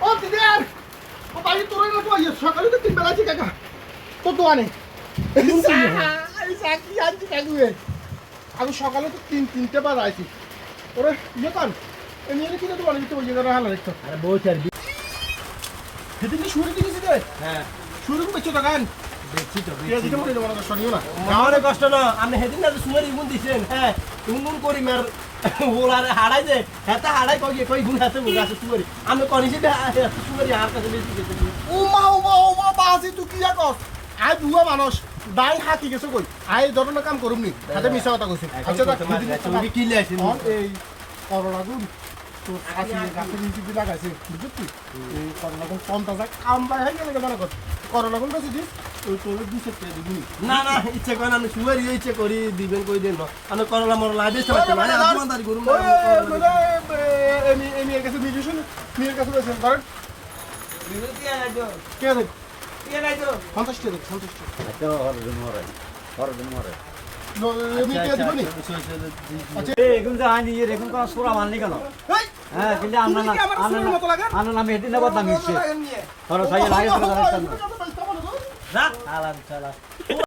ও দিদি আর ও ভাই তোর না তো সকালে তো 3 বেলা আছে কাকা তো দোয়ানে এই সাকি আনছি কাকুয়ে আমি সকালে তো 3টা বার আইছি ওরে ইয়ে কান এমনি কিনে দোয়ানে দিতে বলি না হালা দেখতো আরে বহুত আর সেদিন কি শুরু দিয়েছিস রে হ্যাঁ শুরু বেচো টাকান দেখছি তো ঠিক আছে মনে না শুনিও না আমারে কষ্ট না আপনি সেদিন না সুমার ইগুন দিছেন হ্যাঁ ইগুন করি মার ওলারে হাড়াই দে হেতা হাড়াই কই গুণ হাতে মুগা আছে সুমারি আমি কনিছি দে সুমারি আর কাছে বেশি গেছে উমা বাজি তুই কি কস আই বুয়া মানুষ দাই হাতি গেছে কই আই ধরনের কাম করুম নি হাতে মিছা কথা কইছে আচ্ছা তুমি কি লাইছেন এই করলা গুণ তো আসি গাছে নিচে দি লাগাইছে বুঝছি এই করলা গুণ কম তাজা কাম বাই হয়ে গেলে মানে কত করলা গুণ বেশি দিস ওই তোর দিছে তে দিবি না না ইচ্ছে করে আমি সুমারি ইচ্ছে করি দিবেন কই দেন না আমি করলা মরলা আদেশ চালাতে মানে আপনার গরু এমি এর কাছে মিউজিশিয়ান মিয়ের কাছে বসে ধরেন কে আছে 50 টাকা 50 টাকা আচ্ছা হরদিন মরে নো এমি কে দিবনি আচ্ছা এখন যে আইনি এখন কোন সুরা মানলি কেন এই হ্যাঁ কিন্তু তুমি কি আমার সুরের মতো লাগে আনা নামে এদিন না বদনাম হচ্ছে ধরো সাইয়ে লাগে কথা ধরো বলছো, কথা বলছো, কথা বলছো। যা আলাম চালা